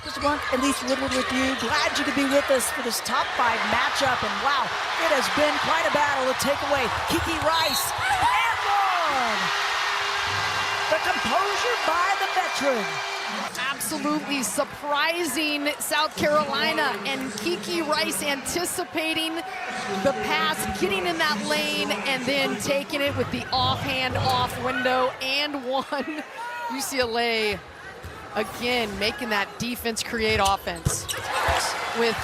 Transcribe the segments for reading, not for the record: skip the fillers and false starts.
Mr. Blunt, at least Woodward with you. Glad you could be with us for this top 5 matchup. And wow, it has been quite a battle to take away Kiki Rice and one. The composure by the veteran. Absolutely surprising South Carolina, and Kiki Rice anticipating the pass, getting in that lane, and then taking it with the offhand off window and one. UCLA again making that defense create offense, with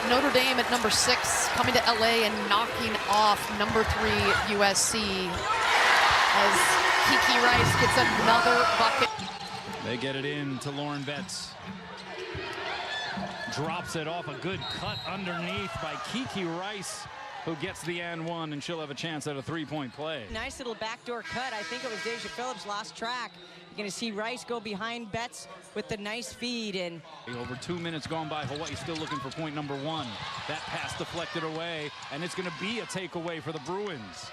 Notre Dame at number 6 coming to LA and knocking off number 3 USC as Kiki Rice gets another bucket. They get it in to Lauren Betts. Drops it off, a good cut underneath by Kiki Rice, who gets the and one, and she'll have a chance at a 3-point play. Nice little backdoor cut. I think it was Deja Phillips lost track. You're going to see Rice go behind Betts with the nice feed. And over 2 minutes gone by, Hawaii still looking for point number 1. That pass deflected away, and it's going to be a takeaway for the Bruins.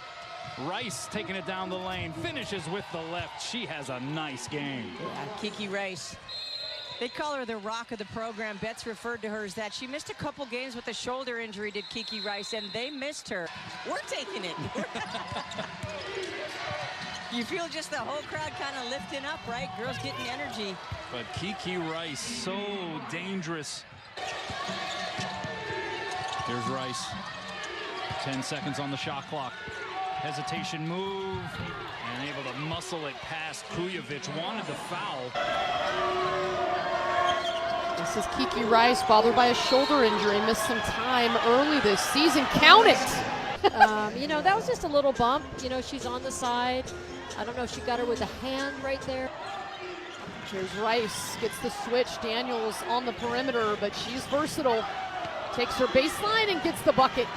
Rice taking it down the lane, finishes with the left. She has a nice game. yeah, Kiki Rice. They call her the rock of the program. Betts referred to her as that. She missed a couple games with a shoulder injury, did Kiki Rice, and they missed her. We're taking it. You feel just the whole crowd kind of lifting up, right? Girls getting energy. But Kiki Rice, so dangerous. Here's Rice. 10 seconds on the shot clock. Hesitation move, and able to muscle it past Kujovic. Wanted the foul. This is Kiki Rice, bothered by a shoulder injury, missed some time early this season. Count it! You know, that was just a little bump. You know, she's on the side. I don't know if she got her with a hand right there. Here's Rice, gets the switch. Daniels on the perimeter, but she's versatile. Takes her baseline and gets the bucket.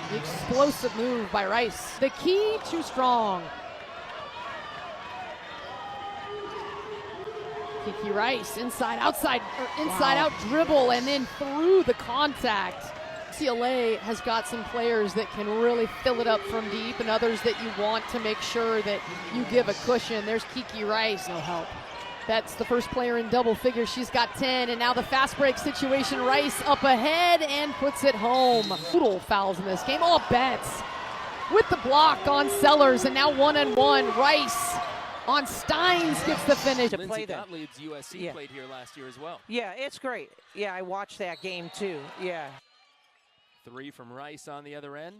The explosive move by Rice. The key too strong. Kiki Rice, inside, outside, or inside out dribble, and then through the contact. UCLA has got some players that can really fill it up from deep, and others that you want to make sure that you give a cushion. There's Kiki Rice, no help. That's the first player in double figures. She's got 10, and now the fast break situation. Rice up ahead and puts it home. Total fouls in this game. All Betts with the block on Sellers, and now one-on-one. Rice on Steins gets the finish. Lindsay Gottlieb's USC played here last year as well. Yeah, it's great. Yeah, I watched that game too. Yeah. 3 from Rice on the other end.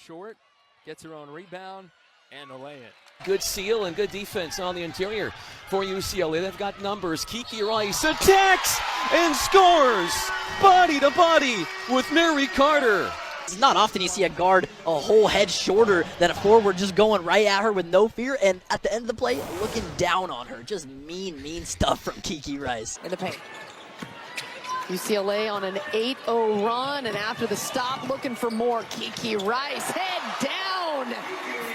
Short, gets her own rebound, and to lay it. Good seal and good defense on the interior for UCLA. They've got numbers. Kiki Rice attacks and scores body to body with Mary Carter. It's not often you see a guard a whole head shorter than a forward just going right at her with no fear, and at the end of the play, looking down on her. Just mean stuff from Kiki Rice. In the paint. UCLA on an 8-0 run, and after the stop, looking for more. Kiki Rice, head down,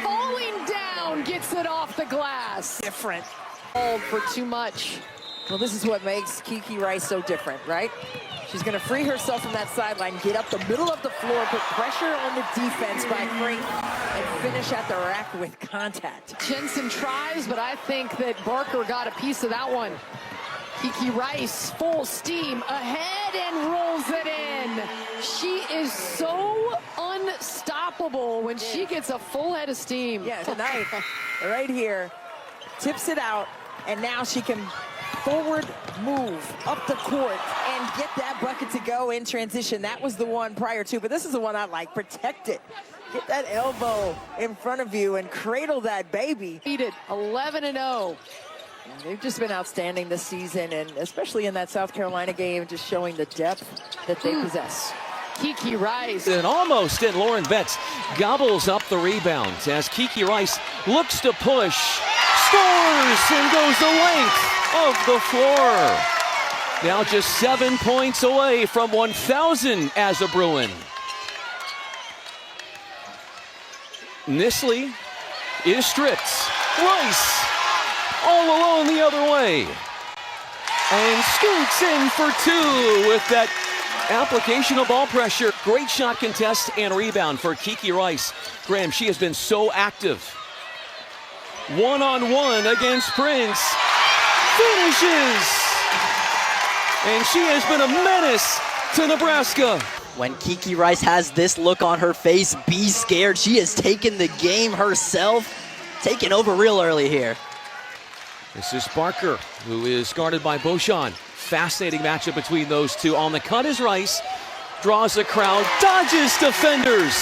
falling down, gets it off the glass. Different. Called for too much. Well, this is what makes Kiki Rice so different, right? She's going to free herself from that sideline, get up the middle of the floor, put pressure on the defense by Frank, and finish at the rack with contact. Jensen tries, but I think that Barker got a piece of that one. Kiki Rice, full steam ahead and rolls it in. She is so unstoppable when she gets a full head of steam. Yeah, tonight, right here, tips it out, and now she can forward move up the court and get that bucket to go in transition. That was the one prior to, but this is the one I like. Protect it. Get that elbow in front of you and cradle that baby. Beat it 11-0. They've just been outstanding this season, and especially in that South Carolina game, just showing the depth that they possess. Kiki Rice. And almost in Lauren Betts gobbles up the rebound as Kiki Rice looks to push, scores, and goes the length of the floor. Now just 7 points away from 1,000 as a Bruin. Nisley is stripped. Rice all alone the other way. And scoots in for 2 with that application of ball pressure. Great shot contest and rebound for Kiki Rice. Graham, she has been so active. One-on-one against Prince. Finishes! And she has been a menace to Nebraska. When Kiki Rice has this look on her face, be scared. She has taken the game herself, taken over real early here. This is Barker, who is guarded by Beauchamp. Fascinating matchup between those two. On the cut is Rice, draws a crowd, dodges defenders.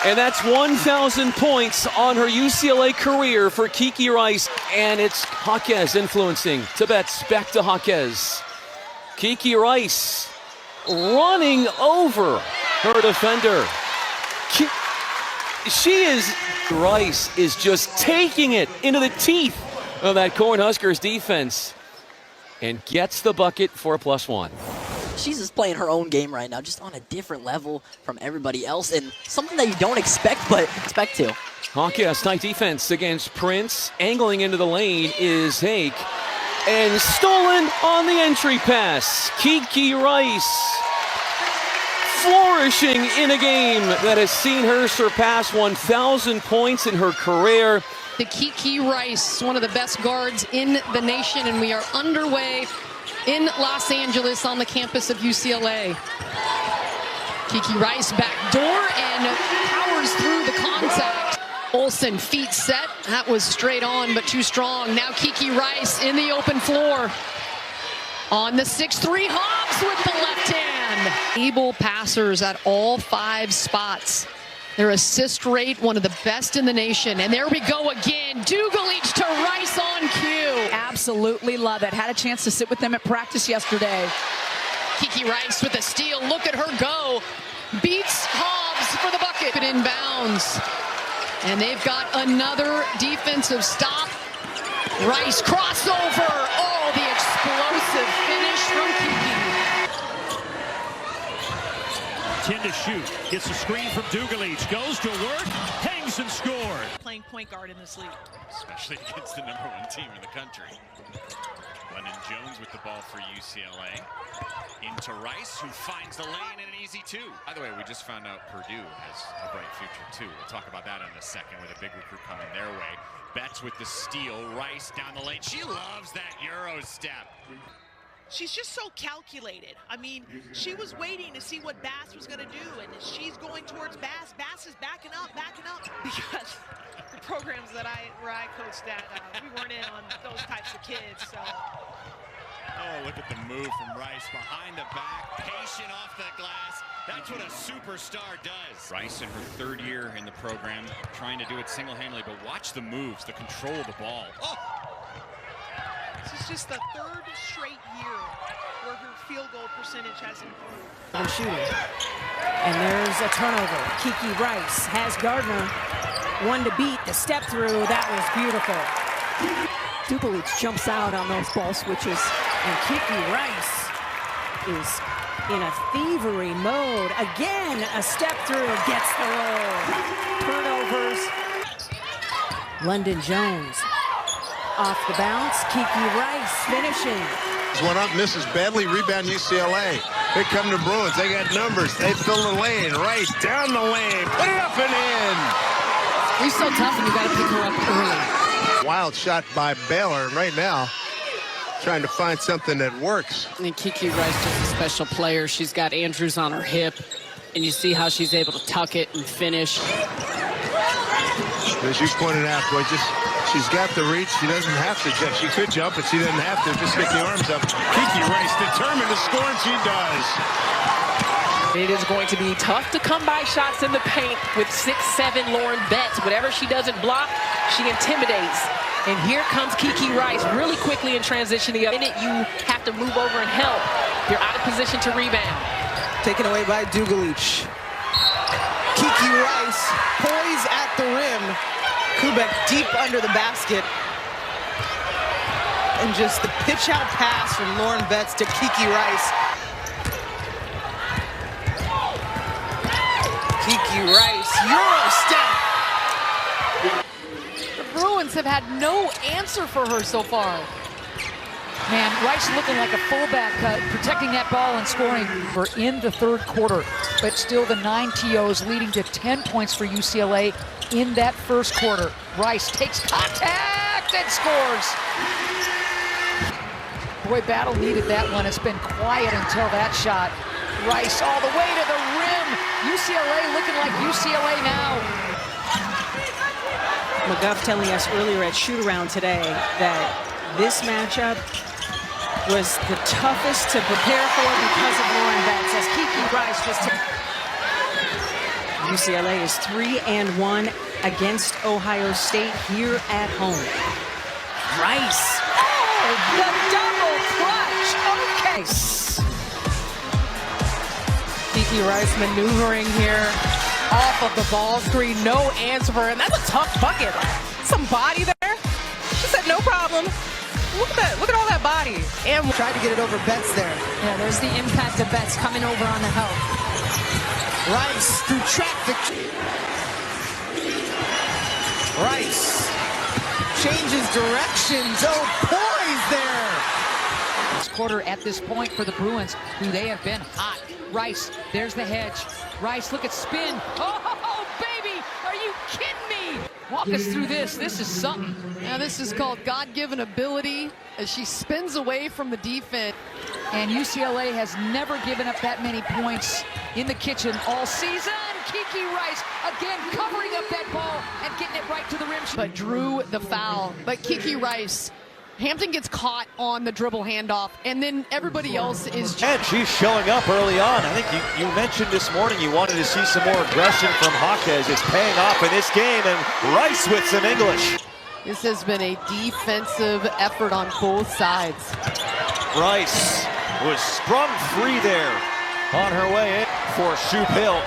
And that's 1,000 points on her UCLA career for Kiki Rice. And it's Jaquez influencing. Tibet's back to Jaquez. Kiki Rice running over her defender. Rice is just taking it into the teeth of that Cornhuskers defense and gets the bucket for a +1. She's just playing her own game right now, just on a different level from everybody else, and something that you don't expect, but expect to. Jaquez, tight defense against Prince. Angling into the lane is Hake. And stolen on the entry pass. Kiki Rice flourishing in a game that has seen her surpass 1,000 points in her career. The Kiki Rice, one of the best guards in the nation, and we are underway in Los Angeles on the campus of UCLA. Kiki Rice backdoor and powers through the contact. Olsen, feet set. That was straight on, but too strong. Now Kiki Rice in the open floor. On the 6'3", Hobbs with the left hand. Able passers at all 5 spots. Their assist rate, one of the best in the nation. And there we go again. Dugalich to Rice on cue. Absolutely love it. Had a chance to sit with them at practice yesterday. Kiki Rice with a steal. Look at her go. Beats Hobbs for the bucket. Inbounds. And they've got another defensive stop. Rice crossover. Oh, the explosive finish from Kiki. 10 to shoot. Gets a screen from Dugalich. Goes to work. Hangs and scores. Playing point guard in this league. Especially against the #1 team in the country. London Jones with the ball for UCLA. Into Rice, who finds the lane and an easy 2. By the way, we just found out Purdue has a bright future, too. We'll talk about that in a second with a big recruit coming their way. Betts with the steal. Rice down the lane. She loves that Euro step. She's just so calculated. I mean, she was waiting to see what Bass was going to do, and she's going towards Bass. Bass is backing up, because the programs where I coached at, we weren't in on those types of kids, so. Oh, look at the move from Rice behind the back, patient off the glass. That's what a superstar does. Rice in her 3rd year in the program, trying to do it single-handedly, but watch the moves, the control of the ball. Oh! This is just the 3rd straight year where her field goal percentage has improved. And shooting. And there's a turnover. Kiki Rice has Gardner. 1 to beat. The step through. That was beautiful. Dugalich jumps out on those ball switches. And Kiki Rice is in a thievery mode. Again, a step through. Gets the roll. Turnovers. London Jones. Off the bounce, Kiki Rice finishing. One up, misses badly, rebound UCLA. Here come the Bruins, they got numbers. They fill the lane, Rice down the lane, put it up and in. You're so tough and you got to pick her up early. Wild shot by Baylor, and right now, trying to find something that works. And Kiki Rice just a special player. She's got Andrews on her hip, and you see how she's able to tuck it and finish. As you pointed out, boy, she's got the reach. She doesn't have to jump. She could jump, but she doesn't have to. Just get the arms up. Kiki Rice determined to score, and she does. It is going to be tough to come by shots in the paint with 6'7" Lauren Betts. Whatever she doesn't block, she intimidates. And here comes Kiki Rice really quickly in transition. The minute you have to move over and help, you're out of position to rebound. Taken away by Dugalich. Kiki Rice poised at the rim. Kubek deep under the basket. And just the pitch out pass from Lauren Betts to Kiki Rice. Kiki Rice, Euro step. The Bruins have had no answer for her so far. Man, Rice looking like a fullback, protecting that ball and scoring. We're in the 3rd quarter, but still the 9 TOs leading to 10 points for UCLA in that 1st quarter. Rice takes contact and scores. Boy, Battle needed that one. It's been quiet until that shot. Rice all the way to the rim. UCLA looking like UCLA now. McGuff telling us earlier at shoot-around today that this matchup was the toughest to prepare for because of Lauren Betts, as Kiki Rice just UCLA is 3-1 against Ohio State here at home. Rice. Oh, the double clutch. Okay. Kiki Rice maneuvering here off of the ball screen. No answer for her, and that's a tough bucket. Some body there. She said no problem. Look at that. Look at all that body. And tried to get it over Betts there. Yeah, there's the impact of Betts coming over on the help. Rice through traffic. Rice changes directions. Oh, poise there. This quarter at this point for the Bruins, who they have been hot. Rice, there's the hedge. Rice, look at spin. Oh, baby, are you kidding me? Walk us through this. This is something. Now this is called God-given ability as she spins away from the defense. And UCLA has never given up that many points in the kitchen all season. Kiki Rice again covering up that ball and getting it right to the rim. But drew the foul. But Kiki Rice, Hampton gets caught on the dribble handoff, and then everybody else is... And she's showing up early on. I think you mentioned this morning you wanted to see some more aggression from Jaquez. It's paying off in this game, and Rice with some English. This has been a defensive effort on both sides. Rice was sprung free there on her way in for Shoop Hill.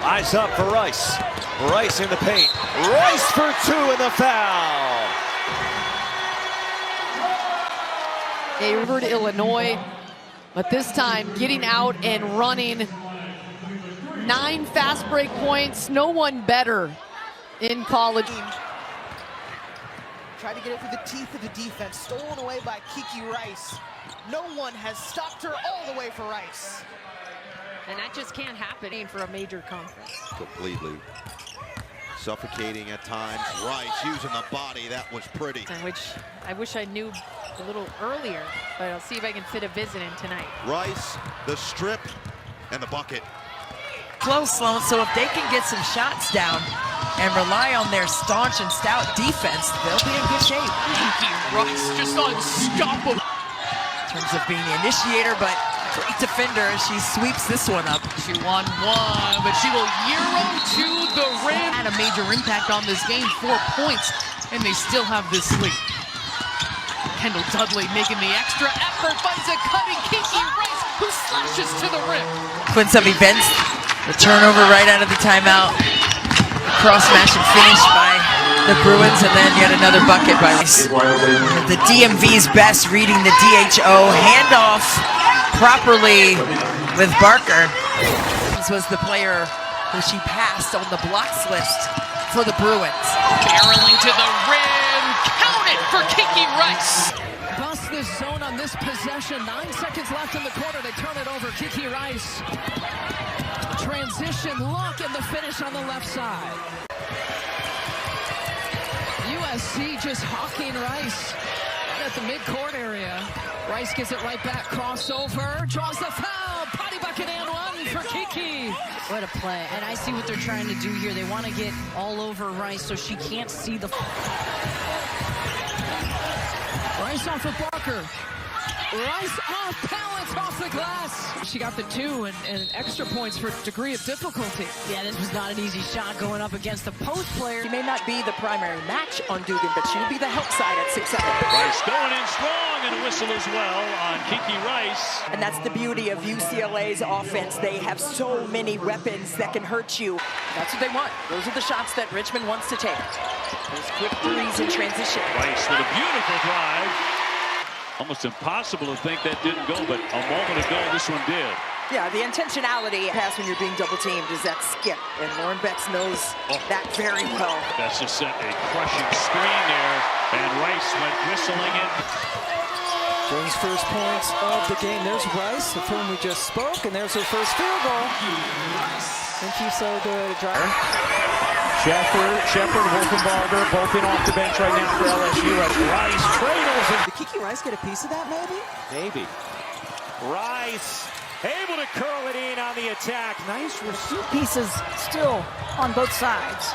Eyes up for Rice. Rice in the paint. Rice for two in the foul. Over to Illinois, but this time getting out and running. 9 fast break points, no one better in college. Tried to get it through the teeth of the defense, stolen away by Kiki Rice. No one has stopped her all the way for Rice. And that just can't happen for a major conference. Completely suffocating at times. Rice using the body, that was pretty. I wish I knew a little earlier, but I'll see if I can fit a visit in tonight. Rice, the strip, and the bucket. Close, Sloan, so if they can get some shots down and rely on their staunch and stout defense, they'll be in good shape. Kiki Rice just unstoppable. In terms of being the initiator, but great defender as she sweeps this one up. She won one, but she will Euro to the rim. Had a major impact on this game, 4 points, and they still have this lead. Kendall Dudley making the extra effort, finds a cutting Kiki Rice, who slashes to the rim. Quincy Benz, the turnover right out of the timeout. Cross-match and finish by the Bruins, and then yet another bucket by Rice. The DMV's best reading the DHO handoff properly with Barker. This was the player who she passed on the blocks list for the Bruins. Barreling to the rim, count it for Kiki Rice. Bust this zone on this possession. 9 seconds left in the quarter. They turn it over. Kiki Rice. Transition look and the finish on the left side. USC just hawking Rice right at the midcourt area. Rice gets it right back, crossover, draws the foul, potty bucket and one for Kiki. What a play. And I see what they're trying to do here. They want to get all over Rice so she can't see the... Rice off of Barker. Rice off balance off the glass. She got the 2 and extra points for degree of difficulty. Yeah, this was not an easy shot going up against the post player. She may not be the primary match on Dugan, but she'll be the help side at 6'7". Rice going in strong, and a whistle as well on Kiki Rice. And that's the beauty of UCLA's offense. They have so many weapons that can hurt you. That's what they want. Those are the shots that Richmond wants to take. Those quick threes in transition. Rice with a beautiful drive. Almost impossible to think that didn't go, but a moment ago this one did. Yeah, the intentionality pass when you're being double teamed is that skip, and Lauren Betts knows that very well. That's just set a crushing screen there, and Rice went whistling it. Jones' first points of the game. There's Rice, of whom we just spoke, and there's her first field goal. And she's so good at driving. Shepard, Wolfenbarger, both in off the bench right now for LSU as Rice cradles it. Did Kiki Rice get a piece of that, maybe? Maybe. Rice able to curl it in on the attack. Nice receive. Pieces still on both sides.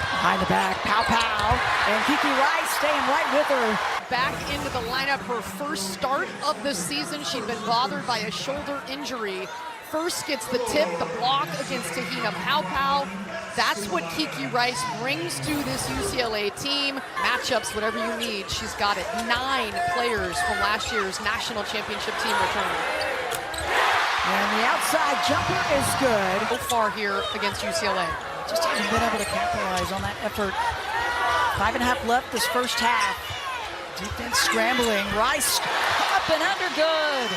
Behind the back, pow pow, and Kiki Rice staying right with her. Back into the lineup, her first start of the season. She'd been bothered by a shoulder injury. First gets the tip, the block against Tahina Pow Pow. That's what Kiki Rice brings to this UCLA team. Matchups, whatever you need, she's got it. 9 players from last year's national championship team returning. And the outside jumper is good. So far here against UCLA. Just haven't been able to capitalize on that effort. 5.5 left this first half. Defense scrambling. Rice up and under, good.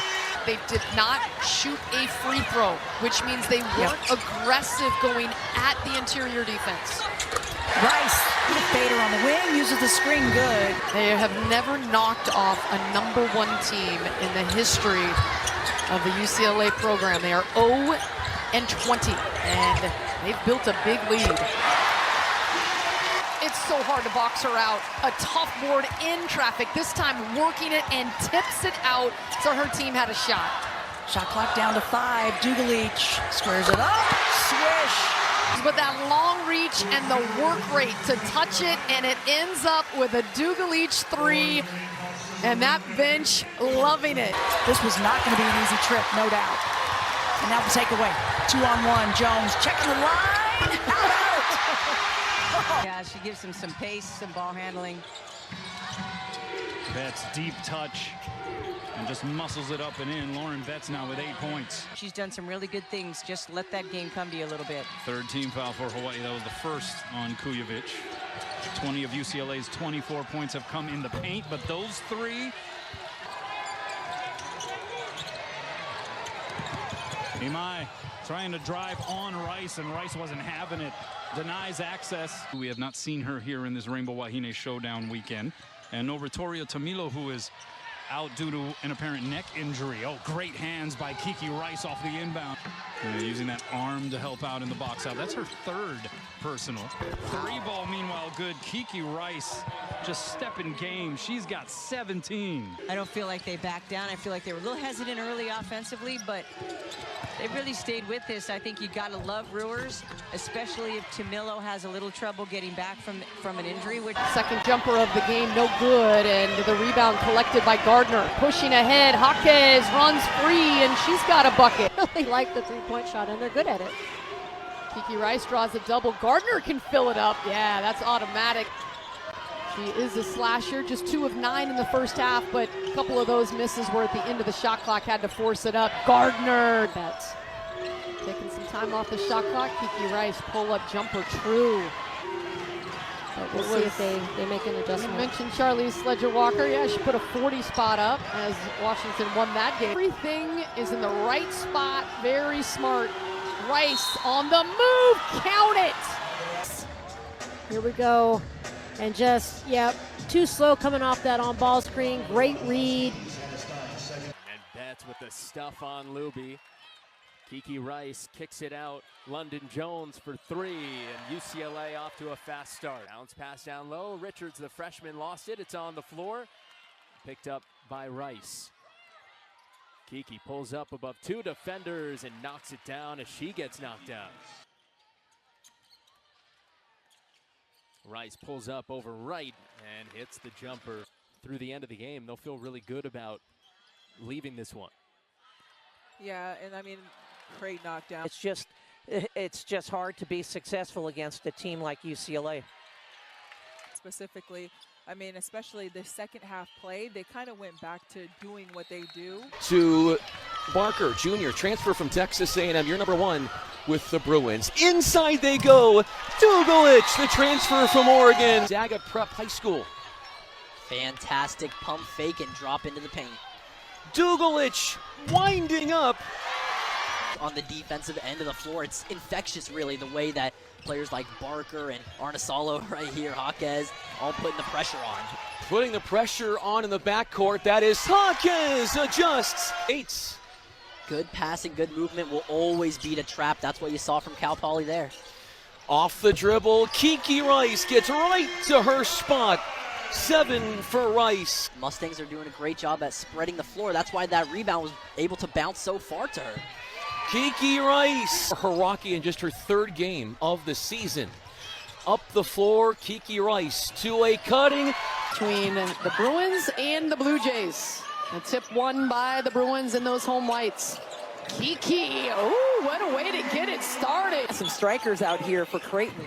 They did not shoot a free throw, which means they weren't aggressive going at the interior defense. Rice, the fader on the wing, uses the screen good. They have never knocked off a #1 team in the history of the UCLA program. They are 0-20, and they've built a big lead. It's so hard to box her out. A tough board in traffic, this time working it and tips it out, so her team had a shot. Shot clock down to 5. Dugalich squares it up. Swish. But that long reach and the work rate to touch it, and it ends up with a Dugalich 3. And that bench loving it. This was not going to be an easy trip, no doubt. And now the takeaway. 2-on-1. Jones checking the line. Out. Yeah, she gives him some pace, some ball handling. Betts deep touch and just muscles it up and in. Lauren Betts now with 8 points. She's done some really good things. Just let that game come to you a little bit. Third team foul for Hawaii. That was the first on Kujovic. 20 of UCLA's 24 points have come in the paint, but those 3. Imai trying to drive on Rice, and Rice wasn't having it. Denies access. We have not seen her here in this Rainbow Wahine Showdown weekend. And Novratoria Tamilo, who is out due to an apparent neck injury. Oh, great hands by Kiki Rice off the inbound. Using that arm to help out in the box out. That's her 3rd personal. 3 ball, meanwhile, good. Kiki Rice just stepping game. She's got 17. I don't feel like they backed down. I feel like they were a little hesitant early offensively, but they really stayed with this. I think you got to love Brewers, especially if Tamilo has a little trouble getting back from an injury. Second jumper of the game, no good, and the rebound collected by Gardner. Pushing ahead, Jaquez runs free, and she's got a bucket. They like the three-point shot, and they're good at it. Kiki Rice draws a double. Gardner can fill it up. Yeah, that's automatic. She is a slasher, just 2 of 9 in the first half, but a couple of those misses were at the end of the shot clock, had to force it up. Gardner, Betts taking some time off the shot clock. Kiki Rice, pull-up jumper, true. But we'll see if they make an adjustment. You mentioned Charlize Sledger-Walker. Yeah, she put a 40 spot up as Washington won that game. Everything is in the right spot, very smart. Rice on the move, count it! Here we go. And just, too slow coming off that on-ball screen. Great read. And Betts with the stuff on Luby. Kiki Rice kicks it out. London Jones for 3, and UCLA off to a fast start. Bounce pass down low. Richards, the freshman, lost it. It's on the floor. Picked up by Rice. Kiki pulls up above 2 defenders and knocks it down as she gets knocked down. Rice pulls up over right and hits the jumper. Through the end of the game, they'll feel really good about leaving this one. Yeah, and I mean, great knockdown. It's just hard to be successful against a team like UCLA. Specifically, I mean, especially the second half play, they kind of went back to doing what they do. To Barker, junior, transfer from Texas A&M. You're #1 with the Bruins. Inside they go. Dugalich, the transfer from Oregon. Zaga Prep High School. Fantastic pump fake and drop into the paint. Dugalich winding up. On the defensive end of the floor, it's infectious, really, the way that players like Barker and Arnesalo right here, Jaquez, all putting the pressure on. Putting the pressure on in the backcourt. That is Jaquez adjusts. 8. Good passing, good movement will always beat a trap. That's what you saw from Cal Poly there. Off the dribble, Kiki Rice gets right to her spot. 7 for Rice. Mustangs are doing a great job at spreading the floor. That's why that rebound was able to bounce so far to her. Kiki Rice. Hiraki in just her 3rd game of the season. Up the floor, Kiki Rice, two-way cutting. Between the Bruins and the Blue Jays. A tip won by the Bruins and those home whites. Kiki, oh, what a way to get it started. Some strikers out here for Creighton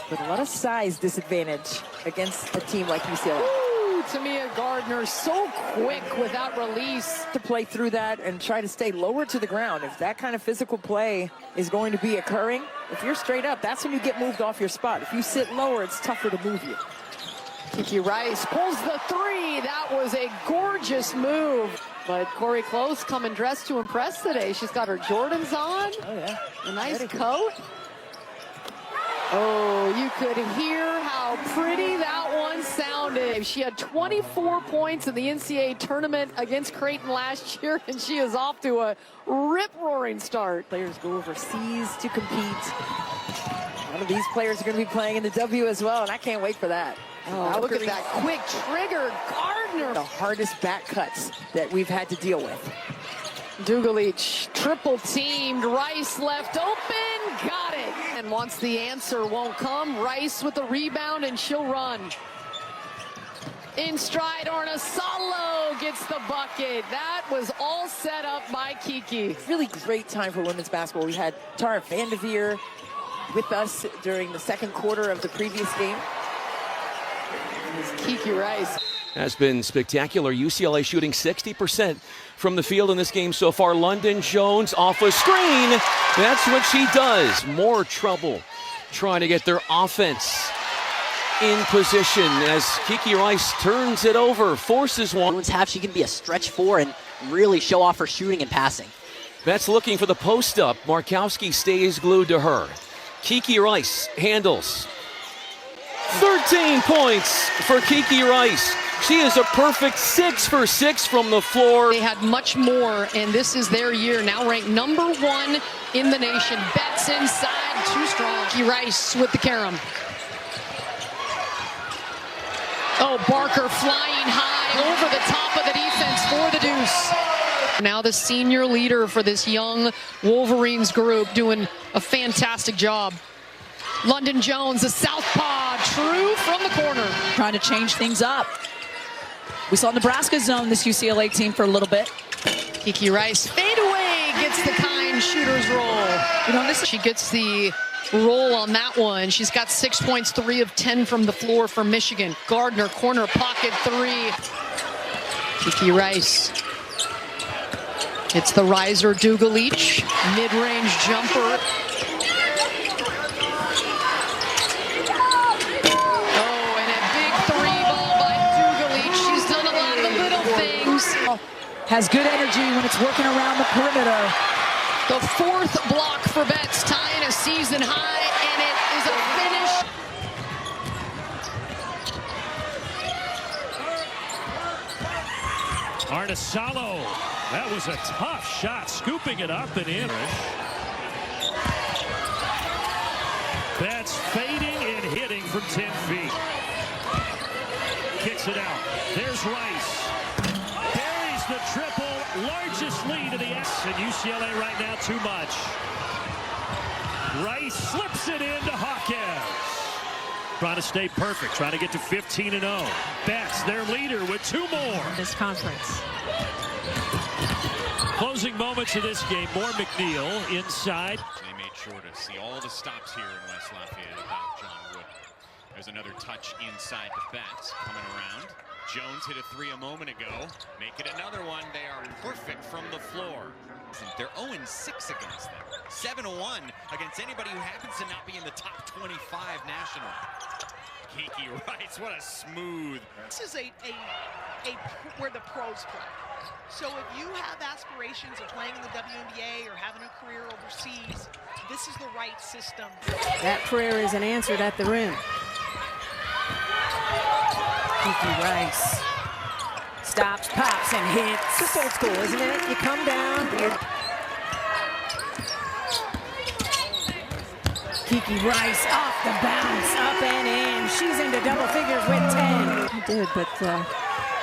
with a lot of size disadvantage against a team like UCLA. Ooh, Tamia Gardner, so quick without release. To play through that and try to stay lower to the ground. If that kind of physical play is going to be occurring, if you're straight up, that's when you get moved off your spot. If you sit lower, it's tougher to move you. Kiki Rice pulls the 3. That was a gorgeous move. But Corey Close coming dressed to impress today. She's got her Jordans on. Oh, yeah. A nice coat. Oh, you could hear how pretty that one sounded. She had 24 points in the NCAA tournament against Creighton last year, and she is off to a rip-roaring start. Players go overseas to compete. One of these players are going to be playing in the W as well, and I can't wait for that. Oh, look at that quick trigger, Gardner. The hardest back cuts that we've had to deal with. Dugalich triple teamed, Rice left open, got it. And once the answer won't come, Rice with the rebound and she'll run. In stride, Orna Salo gets the bucket. That was all set up by Kiki. Really great time for women's basketball. We had Tara Vanderveer with us during the 2nd quarter of the previous game. Kiki Rice has been spectacular. UCLA shooting 60% from the field in this game so far. London Jones off a screen. That's what she does. More trouble trying to get their offense in position as Kiki Rice turns it over, forces one. Bruins have, she can be a stretch 4 and really show off her shooting and passing. Betts looking for the post up. Markowski stays glued to her. Kiki Rice handles. 13 points for Kiki Rice. She is a perfect 6 for 6 from the floor. They had much more, and this is their year. Now ranked number 1 in the nation. Betts inside, too strong. Kiki Rice with the carom. Oh, Barker flying high over the top of the defense for the deuce. Now the senior leader for this young Wolverines group doing a fantastic job. London Jones, the southpaw, true from the corner. Trying to change things up. We saw Nebraska zone this UCLA team for a little bit. Kiki Rice, fade away, gets the kind shooter's roll. You know, she gets the roll on that one. She's got 6 points, 3 of 10 from the floor for Michigan. Gardner, corner pocket 3. Kiki Rice. It's the riser Dugalich, mid-range jumper. Has good energy when it's working around the perimeter. The 4th block for Betts, tying a season high, and it is a finish. Arnesalo, that was a tough shot, scooping it up and in. Betts fading and hitting from 10 feet. Kicks it out. There's Rice. The triple, largest lead of the S, and UCLA right now too much. Rice slips it into Hawkins. Trying to stay perfect, trying to get to 15-0. Betts, their leader, with 2 more. This conference. Closing moments of this game, more McNeil inside. They made sure to see all the stops here in West Lafayette about John Wood. There's another touch inside the Betts coming around. Jones hit a 3 a moment ago. Make it another one. They are perfect from the floor. They're 0-6 against them. 7-1 against anybody who happens to not be in the top 25 national. Kiki Rice, what a smooth. This is where the pros play. So if you have aspirations of playing in the WNBA or having a career overseas, this is the right system. That prayer isn't answered at the rim. Kiki Rice stops, pops, and hits. Just old school, isn't it? You come down. Kiki Rice off the bounce, up and in. She's into double figures with 10. He did, but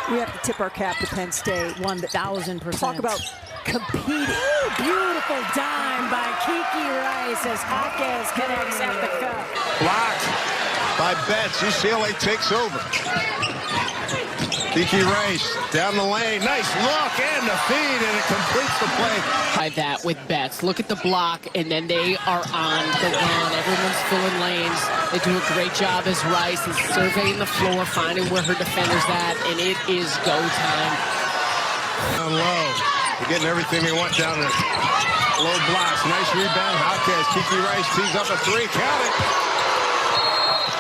we have to tip our cap to Penn State, 1,000%. Talk about competing. Ooh, beautiful dime by Kiki Rice as Hawkins connects at the cup. Blocked by Betts. UCLA takes over. Kiki Rice down the lane. Nice look and the feed, and it completes the play. By that with Betts. Look at the block, and then they are on the run. Everyone's filling lanes. They do a great job as Rice is surveying the floor, finding where her defender's at, and it is go time. Down low. They're getting everything they want down there. Low blocks. Nice rebound. Hawkins. Kiki Rice tees up a three. Count it.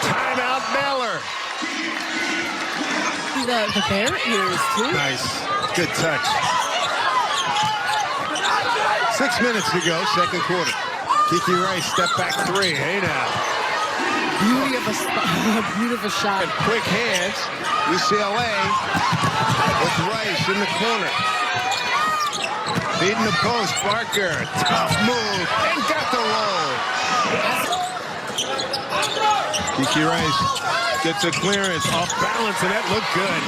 Timeout Baylor. The bear ears, too. Nice. Good touch. 6 minutes to go, second quarter. Kiki Rice, step back three. Hey now. Beautiful shot. And quick hands. UCLA with Rice in the corner. Feeding the post. Barker. Tough move. And got the roll. Kiki Rice gets a clearance. Off balance, and that looked good.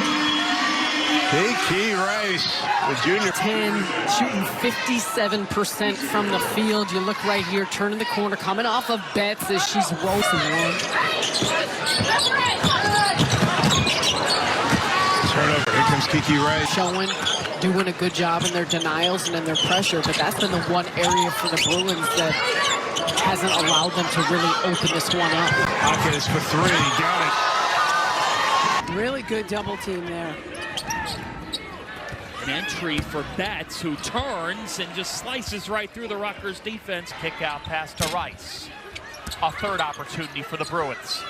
Kiki Rice, the junior. 10, shooting 57% from the field. You look right here, turning the corner, coming off of Betts as she's roasting one. Turnover. Here comes Kiki Rice. Showing, doing a good job in their denials and in their pressure, but that's been the one area for the Bruins that hasn't allowed them to really open this one up. Hawkins for three. Got it. Really good double team there. An entry for Betts, who turns and just slices right through the Rutgers defense. Kick out pass to Rice. A third opportunity for the Bruins.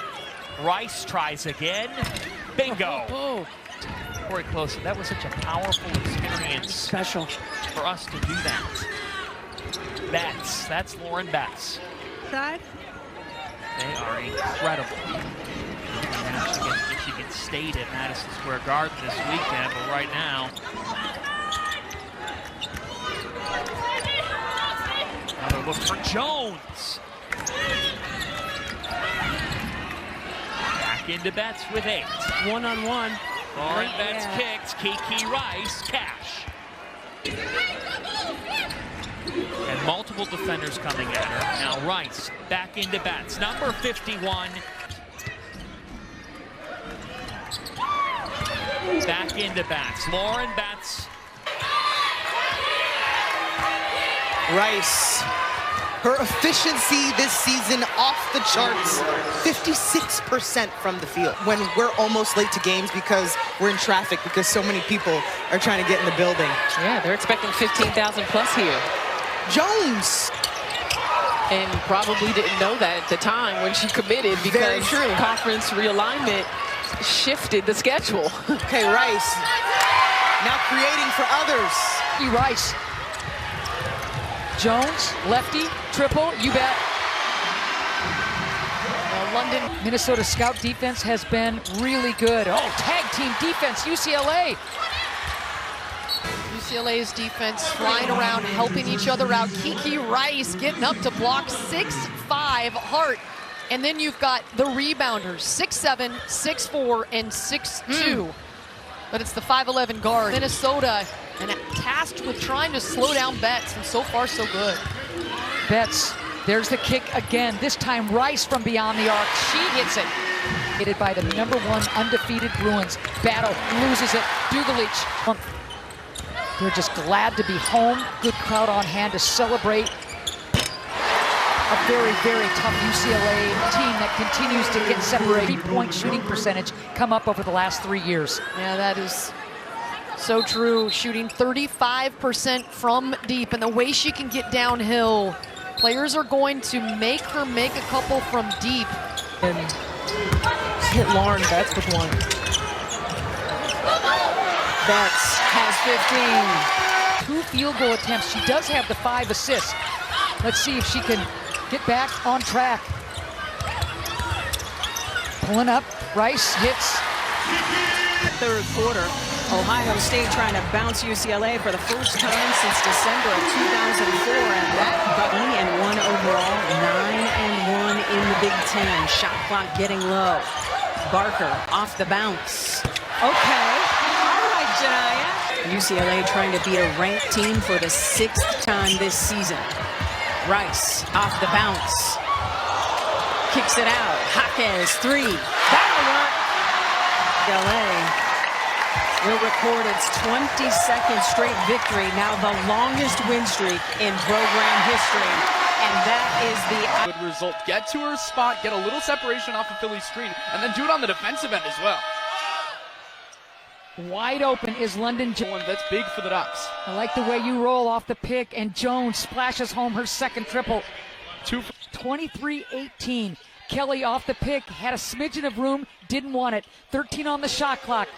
Rice tries again. Bingo. Very close. That was such a powerful experience. Special. For us to do that. Betts. That's Lauren Betts. Side. They are incredible. If she gets stayed at Madison Square Garden this weekend, but right now, another look for Jones. Back into Betts with 8. One-on-one. Lauren Betts kicks. Kiki Rice, cash. And multiple defenders coming at her. Now Rice back into Betts. Number 51. Back into Betts. Lauren Betts. Rice. Her efficiency this season off the charts. 56% from the field. When we're almost late to games because we're in traffic because so many people are trying to get in the building. Yeah, they're expecting 15,000 plus here. Jones. And probably didn't know that at the time when she committed because conference realignment shifted the schedule. Okay, Rice. Now creating for others. Rice. Jones, lefty, triple, you bet. London, Minnesota scout defense has been really good. Oh, tag team defense, UCLA. UCLA's defense flying around, helping each other out. Kiki Rice getting up to block 6'5" Hart. And then you've got the rebounders, 6'7", 6'4", and 6'2". But it's the 5'11" guard. Minnesota, and tasked with trying to slow down Betts, and so far so good. Betts, there's the kick again. This time Rice from beyond the arc. She hits it. Hit by the #1 undefeated Bruins. Battle, loses it. Dugalich. They're just glad to be home. Good crowd on hand to celebrate. A very, very tough UCLA team that continues to get separated. 3-point shooting percentage come up over the last 3 years. Yeah, that is so true. Shooting 35% from deep, and the way she can get downhill, players are going to make her make a couple from deep. And hit Lauren Betts with one. Betts has 15. 2 field goal attempts. She does have the 5 assists. Let's see if she can get back on track. Pulling up, Rice hits. Third quarter, Ohio State trying to bounce UCLA for the first time since December of 2004, and that Bucky and 1 overall, 9-1 in the Big Ten. Shot clock getting low. Barker off the bounce. Okay. All right, Janaya. UCLA trying to beat a ranked team for the 6th time this season. Rice off the bounce. Kicks it out. Jaquez, 3. That'll work. UCLA will record its 22nd straight victory, now the longest win streak in program history. And that is the good result. Get to her spot, get a little separation off of Philly's screen, and then do it on the defensive end as well. Wide open is London Jones. That's big for the Ducks. I like the way you roll off the pick, and Jones splashes home her second triple. 23-18. Kelly off the pick, had a smidgen of room, didn't want it. 13 on the shot clock.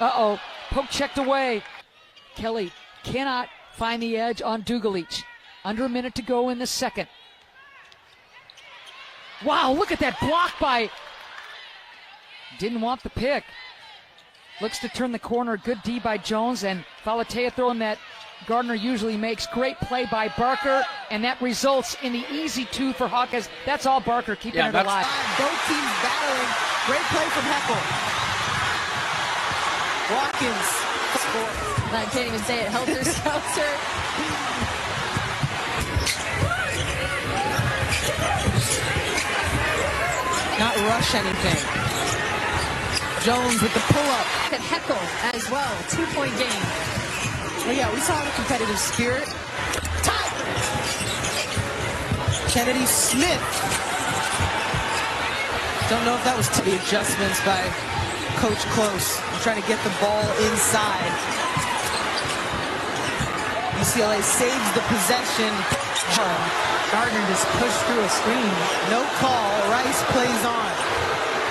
Uh-oh, poke checked away. Kelly cannot find the edge on Dugalich. Under a minute to go in the second. Wow, look at that block by... Didn't want the pick. Looks to turn the corner. Good D by Jones, and Falatea throwing that Gardner usually makes. Great play by Barker, and that results in the easy 2 for Hawkins. That's all Barker keeping it alive. Both teams battling. Great play from Heckle. Watkins. I can't even say it. Helter Skelter. Not rush anything. Jones with the pull-up. At Heckle as well. 2-point game. Oh yeah, we saw the competitive spirit. Tight. Kennedy Smith. Don't know if that was to the adjustments by Coach Close. I'm trying to get the ball inside. UCLA saves the possession. Gardner just pushed through a screen. No call. Rice plays on.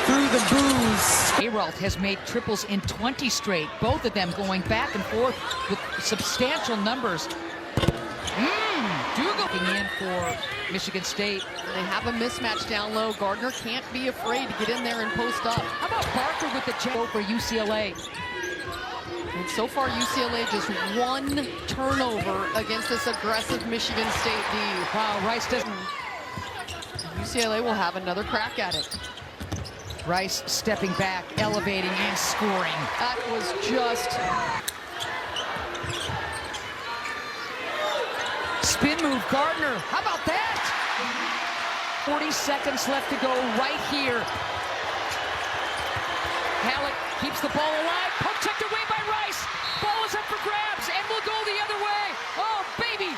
Through the booze. Ayrault has made triples in 20 straight. Both of them going back and forth with substantial numbers. Dugal in for Michigan State. They have a mismatch down low. Gardner can't be afraid to get in there and post up. How about Barker with the jump for UCLA? And so far, UCLA just 1 turnover against this aggressive Michigan State D. Wow, Rice doesn't. UCLA will have another crack at it. Rice stepping back, elevating, and scoring. That was just... Spin move, Gardner. How about that? 40 seconds left to go right here. Halleck keeps the ball alive. Poke checked away by Rice. Ball is up for grabs, and will go the other way. Oh, baby.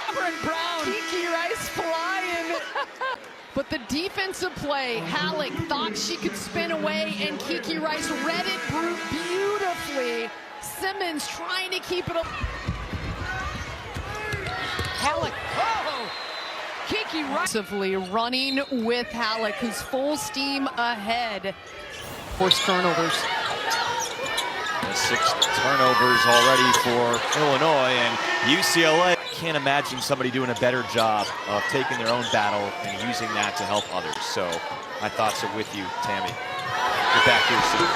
Cameron Brown. Kiki Rice flying. But the defensive play, Halleck thought she could spin away, and Kiki Rice read it beautifully. Simmons trying to keep it up. Halleck. Oh! Kiki Rice. Running with Halleck, who's full steam ahead. Forced turnovers. 6 turnovers already for Illinois, and UCLA can't imagine somebody doing a better job of taking their own battle and using that to help others. So my thoughts are with you, Tammy. Get back here soon.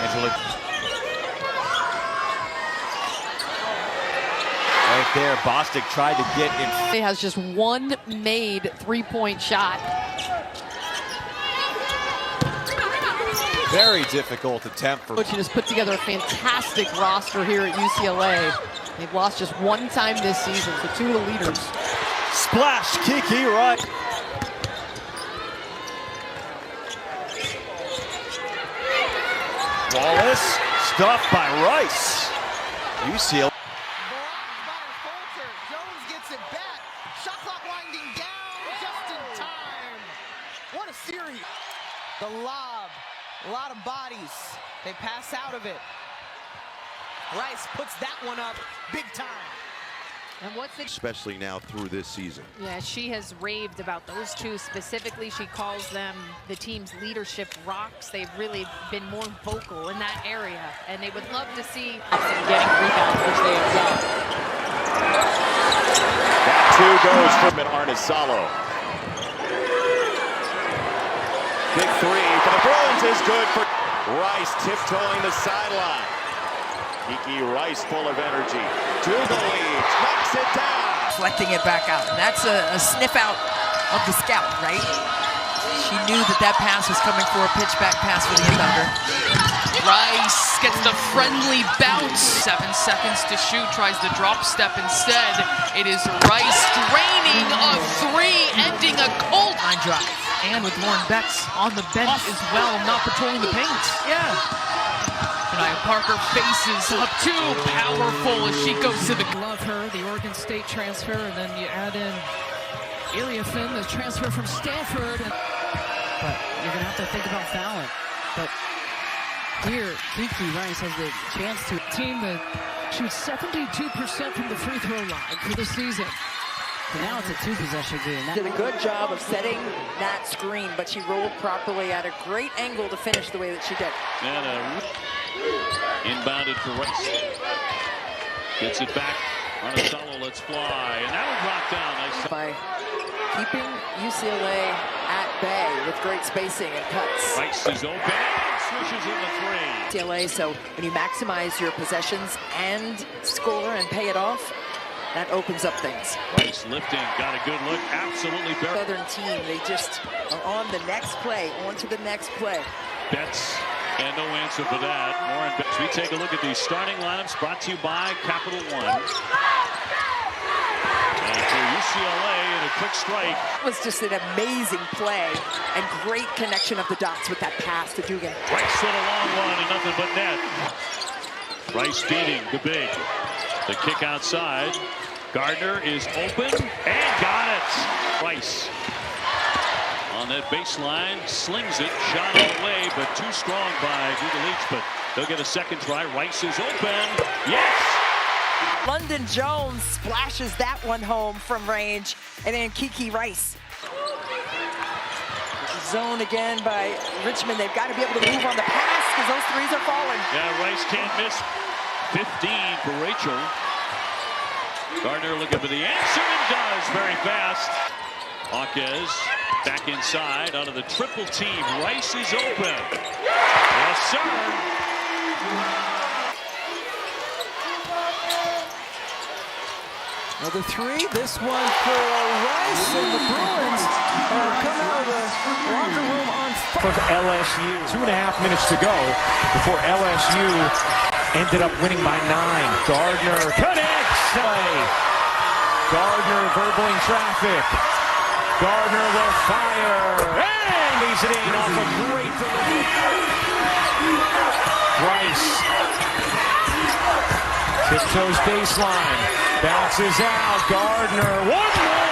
Angela. Right there, Bostic tried to get in. He has just 1 made 3-point shot. Very difficult attempt for... Coaching has put together a fantastic roster here at UCLA. They've lost just 1 time this season, so 2 of the leaders. Splash, Kiki, right. Wallace, stuffed by Rice. UCLA. Jones gets it back. Shot clock winding down just in time. What a series. The lob. A lot of bodies. They pass out of it. Rice puts that one up big time. And what's it? Especially now through this season. Yeah, she has raved about those 2 specifically. She calls them the team's leadership rocks. They've really been more vocal in that area, and they would love to see getting rebounds, which they have done. That 2 goes from Arnisalo. Big 3 for the Bruins is good for Rice, tiptoeing the sideline. Kiki Rice full of energy. To the lead, knocks it down. deflecting it back out. And that's a sniff out of the scout, right? She knew that pass was coming for a pitch back pass for the inbounder. Rice gets the friendly bounce. 7 seconds to shoot, tries the drop step instead. It is Rice draining a 3, ending a cold line drive. And with Lauren Betts on the bench as well, not patrolling the paint. Yeah. Kanaya Parker faces up too powerful as she goes to the... Love her, the Oregon State transfer, and then you add in Ilya Finn, the transfer from Stanford. But you're going to have to think about fouling. But here, Kiki Rice has the chance to team that shoots 72% from the free throw line for the season. So now it's a 2-possession game. Did a good job of setting that screen, but she rolled properly at a great angle to finish the way that she did. And inbounded for Rice. Gets it back on a solo, let's fly. And that'll drop down. Nice by keeping UCLA at bay with great spacing and cuts. Rice is open, swishes in the 3. UCLA, so when you maximize your possessions and score and pay it off, that opens up things. Rice lifting, got a good look, absolutely buried. Southern team, they just are on the next play, on to the next play. Betts, and no answer for that. Lauren Betts. We take a look at these starting lineups brought to you by Capital One. And for UCLA in a quick strike. It was just an amazing play and great connection of the dots with that pass to Dugan. Rice with a long one and nothing but net. Rice beating the big. The kick outside. Gardner is open and got it. Rice on that baseline, slings it, shot all the way, but too strong by Dugan-Leach, but they'll get a second try. Rice is open. Yes! London Jones splashes that one home from range, and then Kiki Rice. Zone again by Richmond. They've got to be able to move on the pass because those threes are falling. Yeah, Rice can't miss. 15 for Rachel. Gardner looking for the answer and does very fast. Hawkes back inside onto the triple team. Rice is open. Yes, sir. Another 3. This one for Rice, and the Bruins come out of the locker room on fire. For LSU, 2.5 minutes to go before LSU ended up winning by 9. Gardner connects. Gardner verbaling traffic. Gardner will fire and leaves it in off a great delivery. Rice tiptoes baseline, bounces out. Gardner, one more.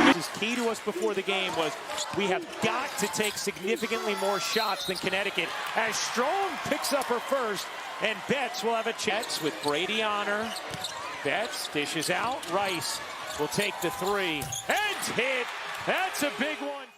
What was key to us before the game was we have got to take significantly more shots than Connecticut. As Strong picks up her first, and Betts will have a chance with Brady on her. Betts dishes out. Rice will take the 3 and hit. That's a big one.